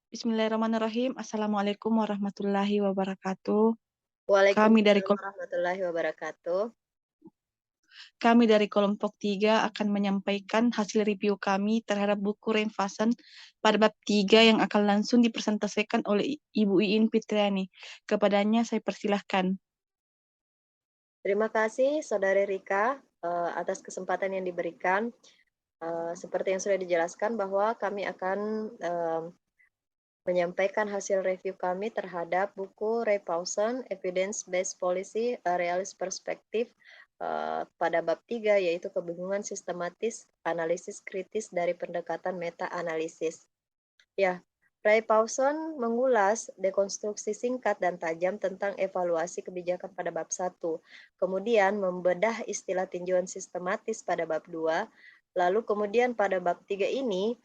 Bismillahirrahmanirrahim. Assalamualaikum warahmatullahi wabarakatuh. Kami dari Waalaikumsalam kol- warahmatullahi wabarakatuh. kami dari kelompok 3 akan menyampaikan hasil review kami terhadap buku Rainfasen pada bab 3 yang akan langsung dipresentasikan oleh Ibu Iin Fitriani. Kepadanya saya persilahkan. Terima kasih Saudari Rika atas kesempatan yang diberikan. Seperti yang sudah dijelaskan bahwa kami akan menyampaikan hasil review kami terhadap buku Ray Paulson, Evidence Based Policy, A Realist Perspective pada bab 3 yaitu kebingungan sistematis, analisis kritis dari pendekatan meta-analisis. Ya, Ray Paulson mengulas dekonstruksi singkat dan tajam tentang evaluasi kebijakan pada bab 1, kemudian membedah istilah tinjauan sistematis pada bab 2, lalu kemudian pada bab 3 ini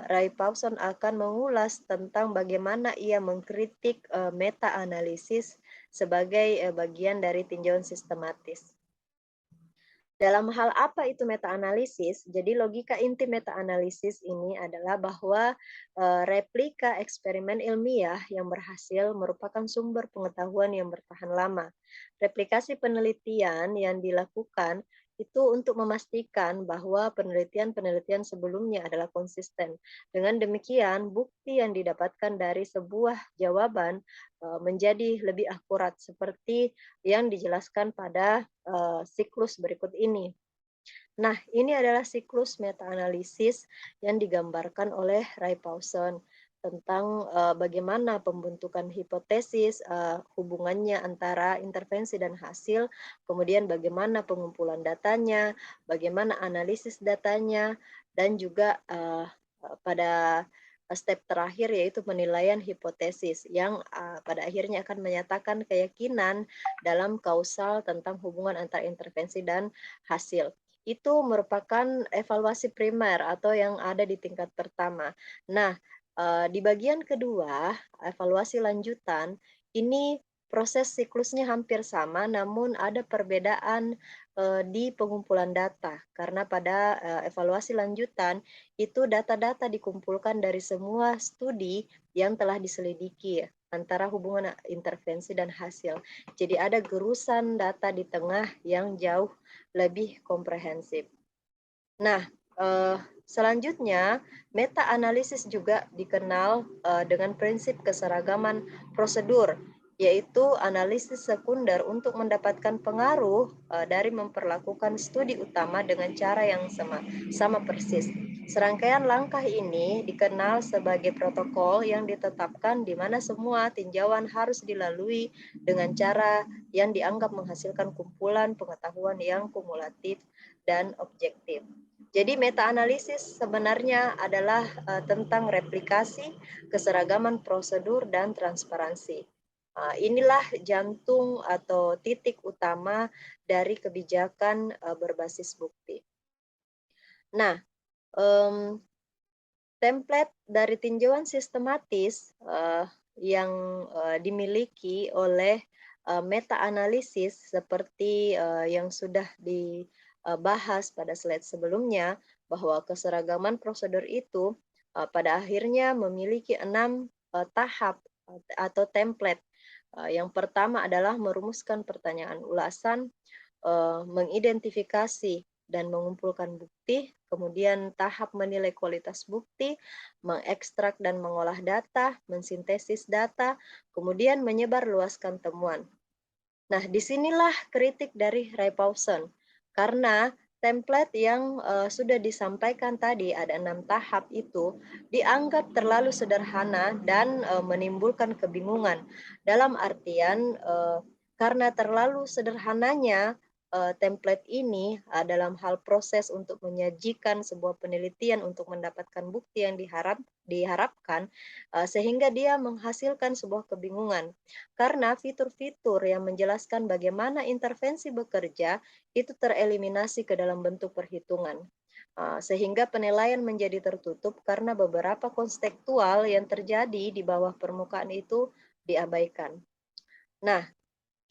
Ray Paulson akan mengulas tentang bagaimana ia mengkritik meta-analisis sebagai bagian dari tinjauan sistematis. Dalam hal apa itu meta-analisis? Jadi logika inti meta-analisis ini adalah bahwa replika eksperimen ilmiah yang berhasil merupakan sumber pengetahuan yang bertahan lama. Replikasi penelitian yang dilakukan itu untuk memastikan bahwa penelitian-penelitian sebelumnya adalah konsisten. Dengan demikian, bukti yang didapatkan dari sebuah jawaban menjadi lebih akurat seperti yang dijelaskan pada siklus berikut ini. Nah, ini adalah siklus meta-analisis yang digambarkan oleh Ray Paulson tentang bagaimana pembentukan hipotesis, hubungannya antara intervensi dan hasil, kemudian bagaimana pengumpulan datanya, bagaimana analisis datanya, dan juga pada step terakhir yaitu penilaian hipotesis yang pada akhirnya akan menyatakan keyakinan dalam kausal tentang hubungan antara intervensi dan hasil. Itu merupakan evaluasi primer atau yang ada di tingkat pertama. Nah, di bagian kedua, evaluasi lanjutan, ini proses siklusnya hampir sama, namun ada perbedaan di pengumpulan data. Karena pada evaluasi lanjutan, itu data-data dikumpulkan dari semua studi yang telah diselidiki antara hubungan intervensi dan hasil. Jadi ada gerusan data di tengah yang jauh lebih komprehensif. Nah, selanjutnya meta-analisis juga dikenal dengan prinsip keseragaman prosedur, yaitu analisis sekunder untuk mendapatkan pengaruh dari memperlakukan studi utama dengan cara yang sama persis. Serangkaian langkah ini dikenal sebagai protokol yang ditetapkan di mana semua tinjauan harus dilalui dengan cara yang dianggap menghasilkan kumpulan pengetahuan yang kumulatif dan objektif. Jadi meta-analisis sebenarnya adalah tentang replikasi, keseragaman prosedur, dan transparansi. Inilah jantung atau titik utama dari kebijakan berbasis bukti. Nah, template dari tinjauan sistematis yang dimiliki oleh meta-analisis seperti yang sudah dibahas pada slide sebelumnya, bahwa keseragaman prosedur itu pada akhirnya memiliki 6 tahap atau template. Yang pertama adalah merumuskan pertanyaan ulasan, mengidentifikasi dan mengumpulkan bukti, kemudian tahap menilai kualitas bukti, mengekstrak dan mengolah data, mensintesis data, kemudian menyebarluaskan temuan. Nah, disinilah kritik dari Ray Paulson, karena template yang sudah disampaikan tadi ada 6 tahap itu dianggap terlalu sederhana dan menimbulkan kebingungan. Dalam artian karena terlalu sederhananya template ini dalam hal proses untuk menyajikan sebuah penelitian untuk mendapatkan bukti yang diharapkan sehingga dia menghasilkan sebuah kebingungan. Karena fitur-fitur yang menjelaskan bagaimana intervensi bekerja itu tereliminasi ke dalam bentuk perhitungan. Sehingga penilaian menjadi tertutup karena beberapa konstekstual yang terjadi di bawah permukaan itu diabaikan. Nah,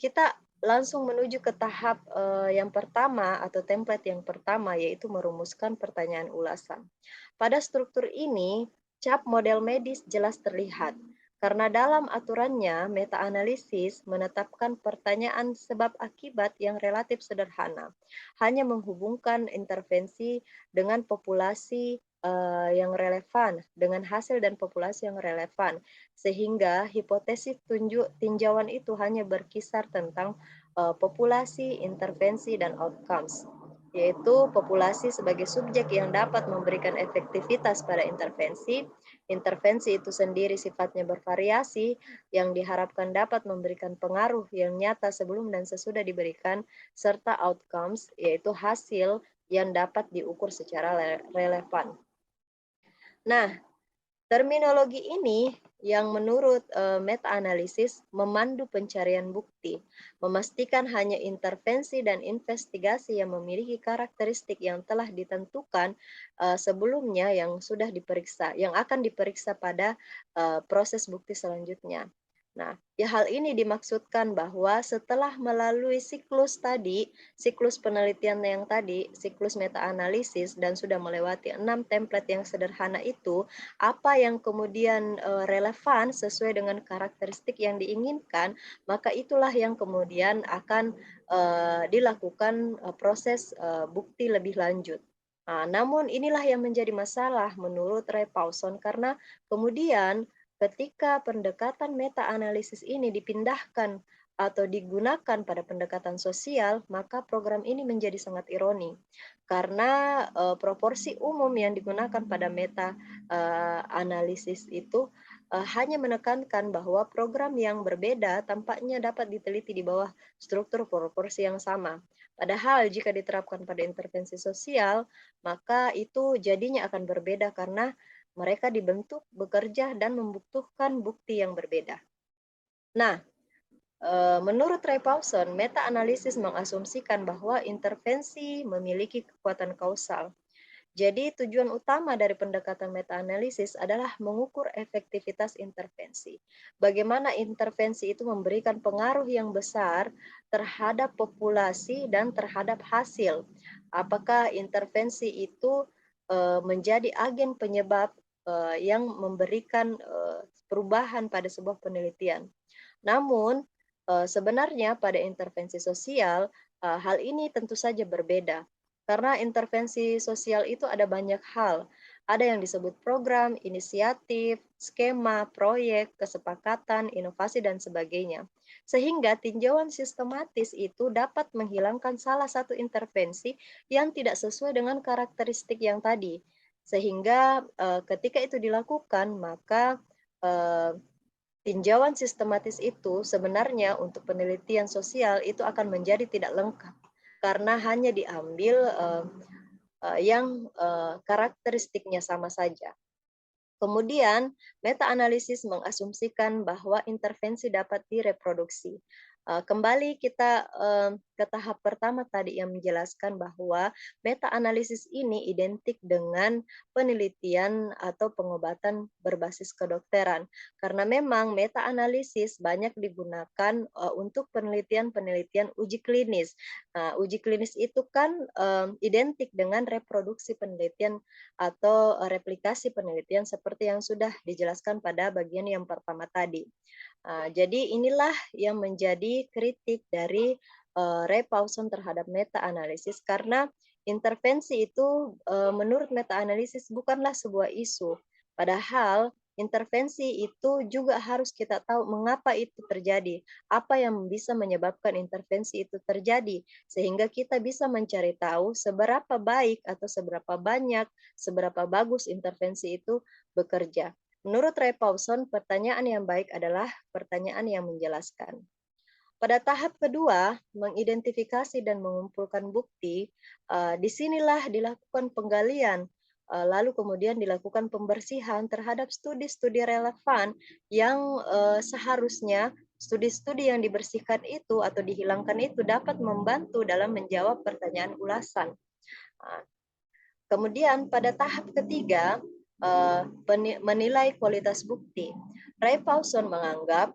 kita langsung menuju ke tahap yang pertama atau template yang pertama, yaitu merumuskan pertanyaan ulasan. Pada struktur ini, cap model medis jelas terlihat. Karena dalam aturannya, meta-analisis menetapkan pertanyaan sebab akibat yang relatif sederhana, hanya menghubungkan intervensi dengan populasi yang relevan, dengan hasil dan populasi yang relevan, sehingga hipotesis tinjauan itu hanya berkisar tentang populasi, intervensi, dan outcomes, yaitu populasi sebagai subjek yang dapat memberikan efektivitas pada intervensi. Intervensi itu sendiri sifatnya bervariasi, yang diharapkan dapat memberikan pengaruh yang nyata sebelum dan sesudah diberikan, serta outcomes, yaitu hasil yang dapat diukur secara relevan. Nah, terminologi ini yang menurut meta-analisis memandu pencarian bukti, memastikan hanya intervensi dan investigasi yang memiliki karakteristik yang telah ditentukan sebelumnya yang sudah diperiksa, yang akan diperiksa pada proses bukti selanjutnya. Nah, ya hal ini dimaksudkan bahwa setelah melalui siklus tadi, siklus penelitian yang tadi, siklus meta-analisis dan sudah melewati 6 template yang sederhana itu, apa yang kemudian relevan sesuai dengan karakteristik yang diinginkan, maka itulah yang kemudian akan dilakukan proses bukti lebih lanjut. Nah, namun inilah yang menjadi masalah menurut Ray Paulson, karena kemudian ketika pendekatan meta-analisis ini dipindahkan atau digunakan pada pendekatan sosial, maka program ini menjadi sangat ironi. Karena proporsi umum yang digunakan pada meta analisis itu hanya menekankan bahwa program yang berbeda tampaknya dapat diteliti di bawah struktur proporsi yang sama. Padahal jika diterapkan pada intervensi sosial, maka itu jadinya akan berbeda karena mereka dibentuk, bekerja, dan membutuhkan bukti yang berbeda. Nah, menurut Ray Paulson, meta-analisis mengasumsikan bahwa intervensi memiliki kekuatan kausal. Jadi tujuan utama dari pendekatan meta-analisis adalah mengukur efektivitas intervensi. Bagaimana intervensi itu memberikan pengaruh yang besar terhadap populasi dan terhadap hasil. Apakah intervensi itu menjadi agen penyebab yang memberikan perubahan pada sebuah penelitian. Namun sebenarnya pada intervensi sosial hal ini tentu saja berbeda. Karena intervensi sosial itu ada banyak hal. Ada yang disebut program, inisiatif, skema, proyek, kesepakatan, inovasi, dan sebagainya. Sehingga tinjauan sistematis itu dapat menghilangkan salah satu intervensi yang tidak sesuai dengan karakteristik yang tadi. Sehingga ketika itu dilakukan, maka tinjauan sistematis itu sebenarnya untuk penelitian sosial itu akan menjadi tidak lengkap karena hanya diambil yang karakteristiknya sama saja. Kemudian, meta-analisis mengasumsikan bahwa intervensi dapat direproduksi. Kembali kita ke tahap pertama tadi yang menjelaskan bahwa meta-analisis ini identik dengan penelitian atau pengobatan berbasis kedokteran. Karena memang meta-analisis banyak digunakan untuk penelitian-penelitian uji klinis. Uji klinis itu kan identik dengan reproduksi penelitian atau replikasi penelitian seperti yang sudah dijelaskan pada bagian yang pertama tadi. Jadi inilah yang menjadi kritik dari Ray Paulson terhadap meta-analisis, karena intervensi itu menurut meta-analisis bukanlah sebuah isu. Padahal intervensi itu juga harus kita tahu mengapa itu terjadi, apa yang bisa menyebabkan intervensi itu terjadi, sehingga kita bisa mencari tahu seberapa baik atau seberapa banyak, seberapa bagus intervensi itu bekerja. Menurut Ray Paulson, pertanyaan yang baik adalah pertanyaan yang menjelaskan. Pada tahap kedua, mengidentifikasi dan mengumpulkan bukti, disinilah dilakukan penggalian, lalu kemudian dilakukan pembersihan terhadap studi-studi relevan yang seharusnya studi-studi yang dibersihkan itu atau dihilangkan itu dapat membantu dalam menjawab pertanyaan ulasan. Kemudian pada tahap ketiga, menilai kualitas bukti. Ray Paulson menganggap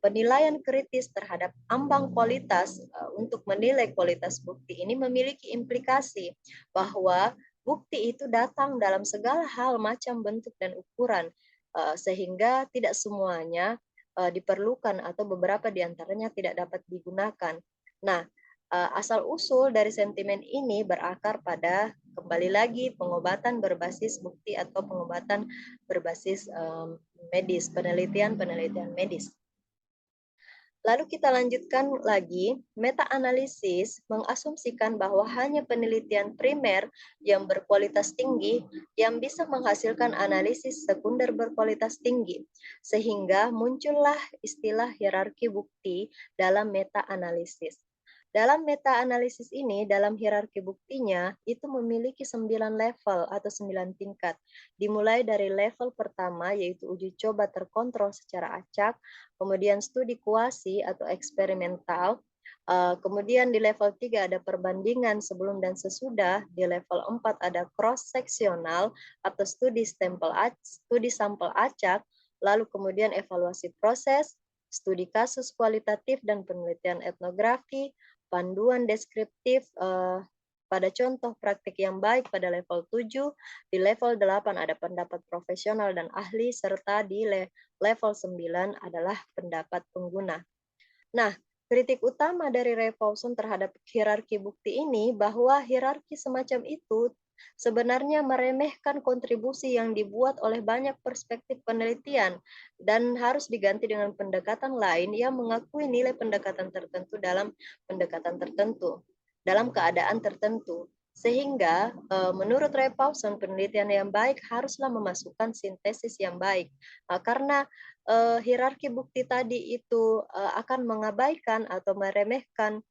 penilaian kritis terhadap ambang kualitas untuk menilai kualitas bukti ini memiliki implikasi bahwa bukti itu datang dalam segala hal, macam, bentuk, dan ukuran, sehingga tidak semuanya diperlukan atau beberapa di antaranya tidak dapat digunakan. Nah, asal-usul dari sentimen ini berakar pada kembali lagi pengobatan berbasis bukti atau pengobatan berbasis medis, penelitian-penelitian medis. Lalu kita lanjutkan lagi, meta-analisis mengasumsikan bahwa hanya penelitian primer yang berkualitas tinggi yang bisa menghasilkan analisis sekunder berkualitas tinggi, sehingga muncullah istilah hierarki bukti dalam meta-analisis. Dalam meta-analisis ini, dalam hierarki buktinya, itu memiliki 9 level atau 9 tingkat. Dimulai dari level pertama, yaitu uji coba terkontrol secara acak, kemudian studi kuasi atau eksperimental, kemudian di level 3 ada perbandingan sebelum dan sesudah, di level 4 ada cross-seksional atau studi sampel acak, lalu kemudian evaluasi proses, studi kasus kualitatif dan penelitian etnografi, panduan deskriptif pada contoh praktik yang baik pada level 7, di level 8 ada pendapat profesional dan ahli, serta di level 9 adalah pendapat pengguna. Nah, kritik utama dari Ray Paulson terhadap hierarki bukti ini bahwa hierarki semacam itu sebenarnya meremehkan kontribusi yang dibuat oleh banyak perspektif penelitian dan harus diganti dengan pendekatan lain yang mengakui nilai pendekatan tertentu dalam pendekatan tertentu, dalam keadaan tertentu. Sehingga menurut Ray Paulson penelitian yang baik haruslah memasukkan sintesis yang baik. Karena hierarki bukti tadi itu akan mengabaikan atau meremehkan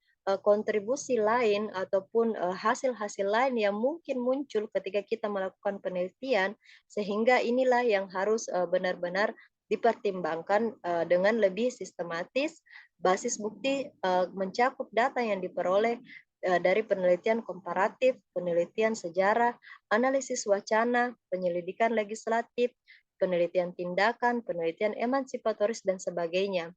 kontribusi lain ataupun hasil-hasil lain yang mungkin muncul ketika kita melakukan penelitian, sehingga inilah yang harus benar-benar dipertimbangkan dengan lebih sistematis. Basis bukti mencakup data yang diperoleh dari penelitian komparatif, penelitian sejarah, analisis wacana, penyelidikan legislatif, penelitian tindakan, penelitian emansipatoris, dan sebagainya.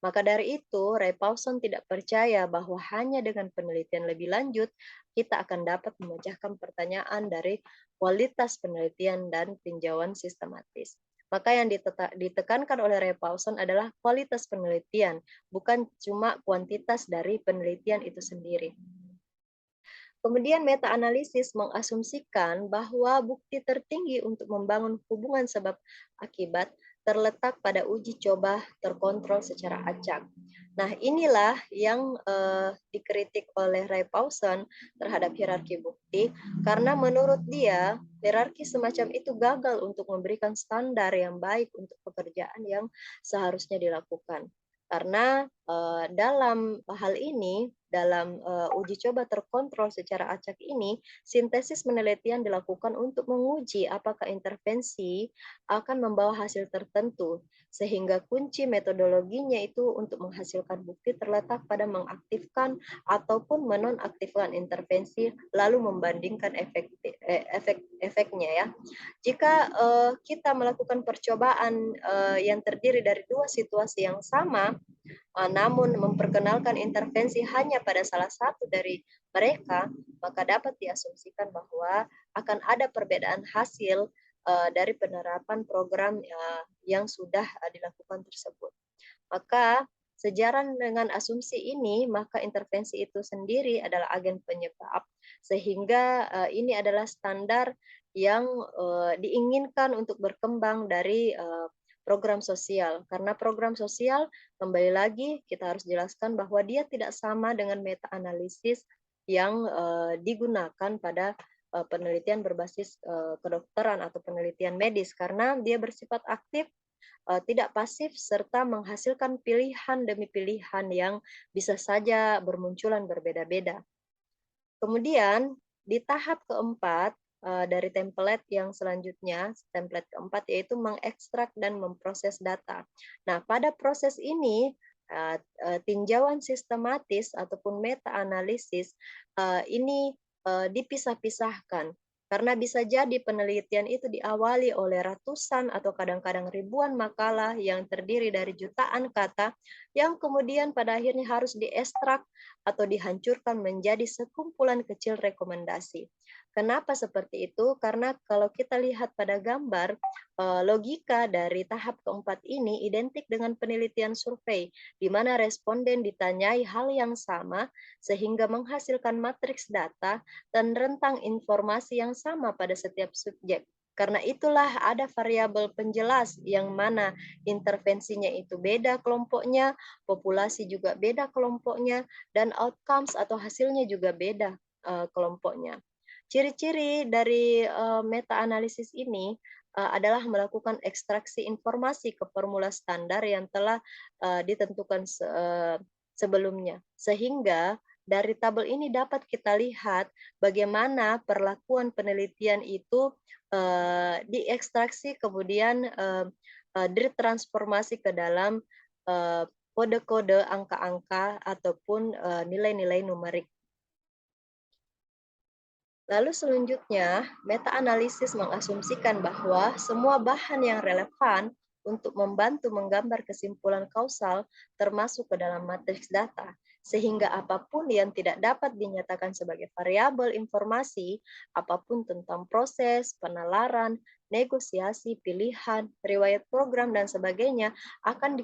Maka dari itu, Ray Paulson tidak percaya bahwa hanya dengan penelitian lebih lanjut, kita akan dapat memecahkan pertanyaan dari kualitas penelitian dan tinjauan sistematis. Maka yang ditekankan oleh Ray Paulson adalah kualitas penelitian, bukan cuma kuantitas dari penelitian itu sendiri. Kemudian meta-analisis mengasumsikan bahwa bukti tertinggi untuk membangun hubungan sebab akibat terletak pada uji coba terkontrol secara acak. Nah, inilah yang dikritik oleh Ray Paulson terhadap hierarki bukti, karena menurut dia hierarki semacam itu gagal untuk memberikan standar yang baik untuk pekerjaan yang seharusnya dilakukan. Karena dalam hal ini, dalam uji coba terkontrol secara acak ini, sintesis penelitian dilakukan untuk menguji apakah intervensi akan membawa hasil tertentu, sehingga kunci metodologinya itu untuk menghasilkan bukti terletak pada mengaktifkan ataupun menonaktifkan intervensi, lalu membandingkan efeknya ya. Jika kita melakukan percobaan yang terdiri dari dua situasi yang sama, namun memperkenalkan intervensi hanya pada salah satu dari mereka, maka dapat diasumsikan bahwa akan ada perbedaan hasil dari penerapan program yang sudah dilakukan tersebut. Maka sejalan dengan asumsi ini, maka intervensi itu sendiri adalah agen penyebab, sehingga ini adalah standar yang diinginkan untuk berkembang dari program sosial. Karena program sosial, kembali lagi kita harus jelaskan bahwa dia tidak sama dengan meta-analisis yang digunakan pada penelitian berbasis kedokteran atau penelitian medis, karena dia bersifat aktif, tidak pasif, serta menghasilkan pilihan demi pilihan yang bisa saja bermunculan berbeda-beda. Kemudian di tahap keempat dari template yang selanjutnya, template keempat yaitu mengekstrak dan memproses data. Nah, pada proses ini tinjauan sistematis ataupun meta-analisis ini dipisah-pisahkan. Karena bisa jadi penelitian itu diawali oleh ratusan atau kadang-kadang ribuan makalah yang terdiri dari jutaan kata yang kemudian pada akhirnya harus diekstrak atau dihancurkan menjadi sekumpulan kecil rekomendasi. Kenapa seperti itu? Karena kalau kita lihat pada gambar, logika dari tahap keempat ini identik dengan penelitian survei, di mana responden ditanyai hal yang sama sehingga menghasilkan matriks data dan rentang informasi yang sama pada setiap subjek. Karena itulah ada variabel penjelas yang mana intervensinya itu beda kelompoknya, populasi juga beda kelompoknya, dan outcomes atau hasilnya juga beda kelompoknya. Ciri-ciri dari meta-analisis ini adalah melakukan ekstraksi informasi ke formula standar yang telah ditentukan sebelumnya. Sehingga dari tabel ini dapat kita lihat bagaimana perlakuan penelitian itu diekstraksi kemudian ditransformasi ke dalam kode-kode angka-angka ataupun nilai-nilai numerik. Lalu selanjutnya, meta-analisis mengasumsikan bahwa semua bahan yang relevan untuk membantu menggambar kesimpulan kausal termasuk ke dalam matriks data, sehingga apapun yang tidak dapat dinyatakan sebagai variabel informasi, apapun tentang proses, penalaran, negosiasi, pilihan, riwayat program, dan sebagainya akan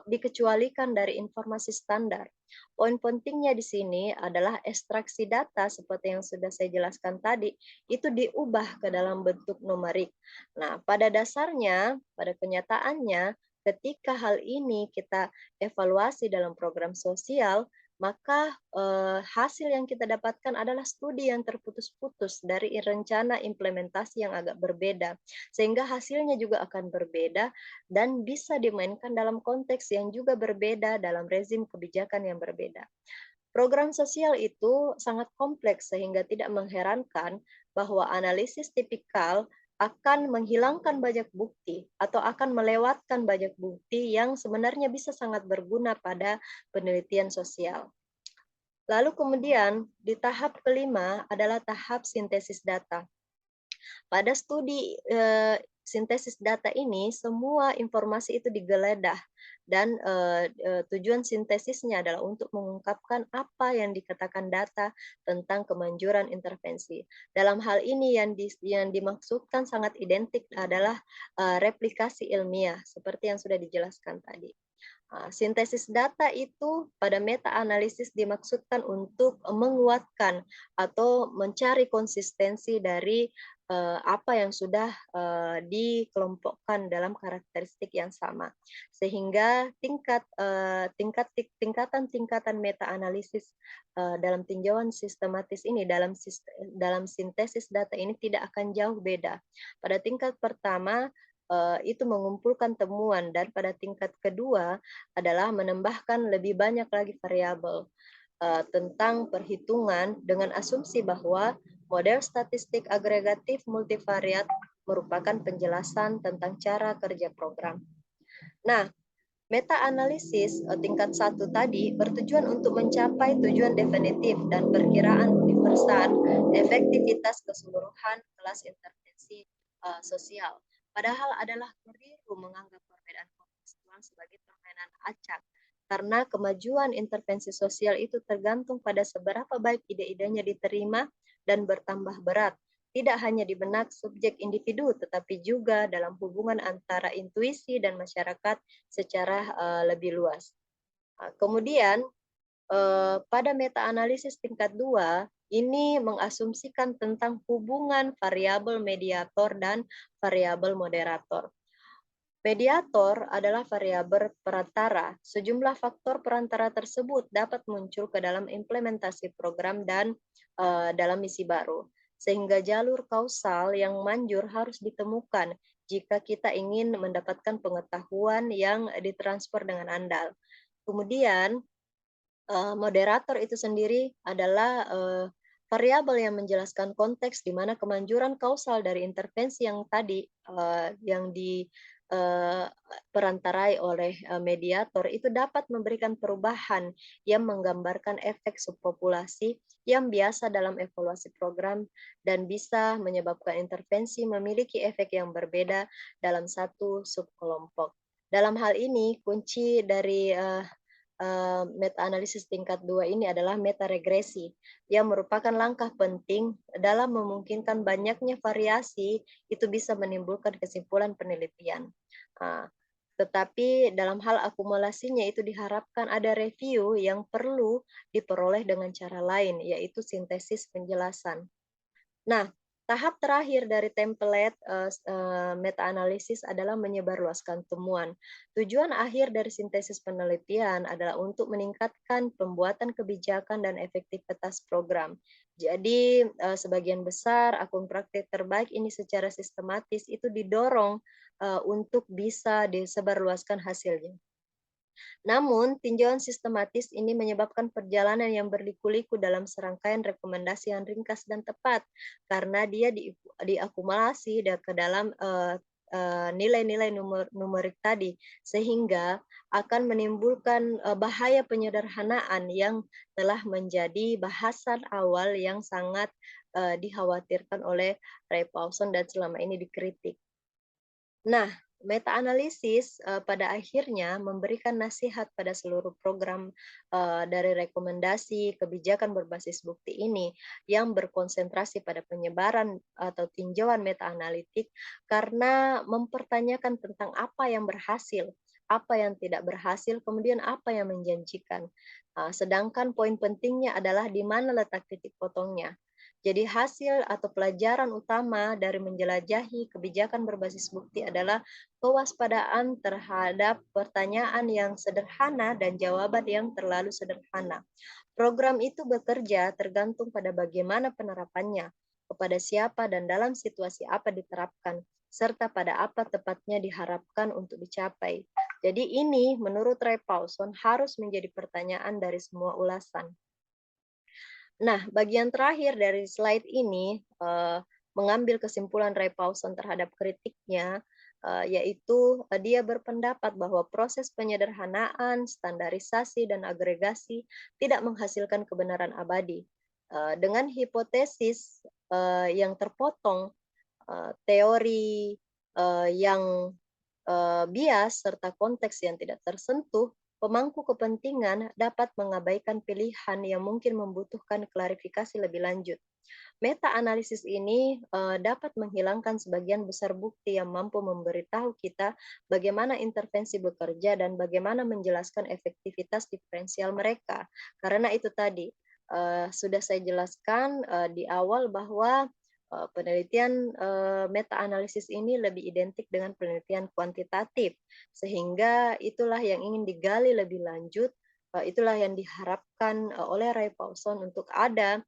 dikecualikan dari informasi standar. Poin pentingnya di sini adalah ekstraksi data seperti yang sudah saya jelaskan tadi, itu diubah ke dalam bentuk numerik. Nah, pada dasarnya, pada kenyataannya, ketika hal ini kita evaluasi dalam program sosial, maka hasil yang kita dapatkan adalah studi yang terputus-putus dari rencana implementasi yang agak berbeda. Sehingga hasilnya juga akan berbeda dan bisa dimainkan dalam konteks yang juga berbeda dalam rezim kebijakan yang berbeda. Program sosial itu sangat kompleks sehingga tidak mengherankan bahwa analisis tipikal akan menghilangkan banyak bukti atau akan melewatkan banyak bukti yang sebenarnya bisa sangat berguna pada penelitian sosial. Lalu kemudian di tahap kelima adalah tahap sintesis data. Pada studi sintesis data ini, semua informasi itu digeledah dan tujuan sintesisnya adalah untuk mengungkapkan apa yang dikatakan data tentang kemanjuran intervensi. Dalam hal ini yang dimaksudkan sangat identik adalah replikasi ilmiah, seperti yang sudah dijelaskan tadi. Sintesis data itu pada meta-analisis dimaksudkan untuk menguatkan atau mencari konsistensi dari apa yang sudah dikelompokkan dalam karakteristik yang sama. Sehingga tingkatan-tingkatan meta-analisis dalam tinjauan sistematis ini, dalam sintesis data ini tidak akan jauh beda. Pada tingkat pertama, itu mengumpulkan temuan, dan pada tingkat kedua adalah menambahkan lebih banyak lagi variabel tentang perhitungan dengan asumsi bahwa model statistik agregatif multivariat merupakan penjelasan tentang cara kerja program. Nah, meta-analisis tingkat 1 tadi bertujuan untuk mencapai tujuan definitif dan perkiraan universal efektivitas keseluruhan kelas intervensi sosial. Padahal adalah keliru menganggap perbedaan kontekstual sebagai permainan acak, karena kemajuan intervensi sosial itu tergantung pada seberapa baik ide-idenya diterima dan bertambah berat, tidak hanya di benak subjek individu, tetapi juga dalam hubungan antara intuisi dan masyarakat secara lebih luas. Kemudian pada meta-analisis tingkat 2, ini mengasumsikan tentang hubungan variabel mediator dan variabel moderator. Mediator adalah variabel perantara. Sejumlah faktor perantara tersebut dapat muncul ke dalam implementasi program dan dalam misi baru. Sehingga jalur kausal yang manjur harus ditemukan jika kita ingin mendapatkan pengetahuan yang ditransfer dengan andal. Kemudian moderator itu sendiri adalah variabel yang menjelaskan konteks di mana kemanjuran kausal dari intervensi yang tadi yang diperantarai oleh mediator itu dapat memberikan perubahan yang menggambarkan efek subpopulasi yang biasa dalam evaluasi program dan bisa menyebabkan intervensi memiliki efek yang berbeda dalam satu subkelompok. Dalam hal ini, kunci dari meta-analisis tingkat 2 ini adalah meta-regresi, yang merupakan langkah penting dalam memungkinkan banyaknya variasi itu bisa menimbulkan kesimpulan penelitian. Ah, tetapi dalam hal akumulasinya itu diharapkan ada review yang perlu diperoleh dengan cara lain, yaitu sintesis penjelasan. Nah, tahap terakhir dari template meta-analisis adalah menyebarluaskan temuan. Tujuan akhir dari sintesis penelitian adalah untuk meningkatkan pembuatan kebijakan dan efektivitas program. Jadi, sebagian besar akun praktik terbaik ini secara sistematis itu didorong untuk bisa disebarluaskan hasilnya. Namun, tinjauan sistematis ini menyebabkan perjalanan yang berliku-liku dalam serangkaian rekomendasi yang ringkas dan tepat, karena dia diakumulasi ke dalam nilai-nilai numerik tadi, sehingga akan menimbulkan bahaya penyederhanaan yang telah menjadi bahasan awal yang sangat dikhawatirkan oleh Ray Paulson dan selama ini dikritik. Nah, meta-analisis pada akhirnya memberikan nasihat pada seluruh program dari rekomendasi kebijakan berbasis bukti ini yang berkonsentrasi pada penyebaran atau tinjauan meta-analitik karena mempertanyakan tentang apa yang berhasil, apa yang tidak berhasil, kemudian apa yang menjanjikan. Sedangkan poin pentingnya adalah di mana letak titik potongnya. Jadi hasil atau pelajaran utama dari menjelajahi kebijakan berbasis bukti adalah kewaspadaan terhadap pertanyaan yang sederhana dan jawaban yang terlalu sederhana. Program itu bekerja tergantung pada bagaimana penerapannya, kepada siapa dan dalam situasi apa diterapkan, serta pada apa tepatnya diharapkan untuk dicapai. Jadi ini menurut Ray Paulson harus menjadi pertanyaan dari semua ulasan. Nah, bagian terakhir dari slide ini mengambil kesimpulan Ray Paulson terhadap kritiknya, yaitu dia berpendapat bahwa proses penyederhanaan, standarisasi, dan agregasi tidak menghasilkan kebenaran abadi. Dengan hipotesis yang terpotong, teori yang bias, serta konteks yang tidak tersentuh, pemangku kepentingan dapat mengabaikan pilihan yang mungkin membutuhkan klarifikasi lebih lanjut. Meta-analisis ini dapat menghilangkan sebagian besar bukti yang mampu memberitahu kita bagaimana intervensi bekerja dan bagaimana menjelaskan efektivitas diferensial mereka. Karena itu tadi, sudah saya jelaskan di awal bahwa penelitian meta-analisis ini lebih identik dengan penelitian kuantitatif, sehingga itulah yang ingin digali lebih lanjut, itulah yang diharapkan oleh Ray Paulson untuk ada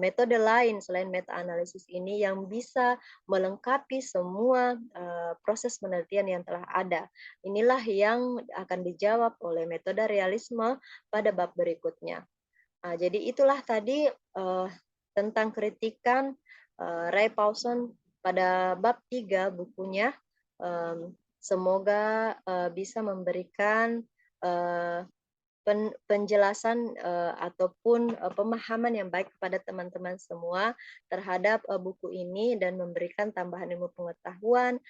metode lain selain meta-analisis ini yang bisa melengkapi semua proses penelitian yang telah ada. Inilah yang akan dijawab oleh metode realisme pada bab berikutnya. Jadi itulah tadi tentang kritikan Ray Paulson pada bab 3 bukunya. Semoga bisa memberikan penjelasan ataupun pemahaman yang baik kepada teman-teman semua terhadap buku ini dan memberikan tambahan ilmu pengetahuan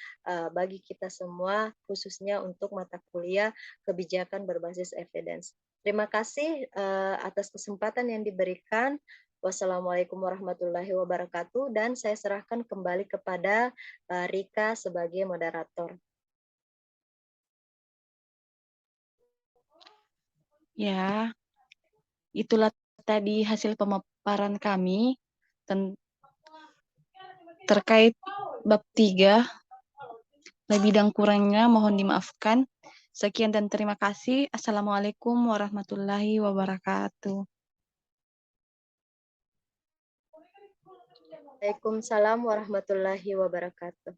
bagi kita semua, khususnya untuk mata kuliah kebijakan berbasis evidence. Terima kasih atas kesempatan yang diberikan. Wassalamualaikum warahmatullahi wabarakatuh, dan saya serahkan kembali kepada Rika sebagai moderator. Ya, itulah tadi hasil pemaparan kami terkait bab 3. Lebih dan kurangnya mohon dimaafkan. Sekian dan terima kasih. Assalamualaikum warahmatullahi wabarakatuh. Waalaikumsalam warahmatullahi wabarakatuh.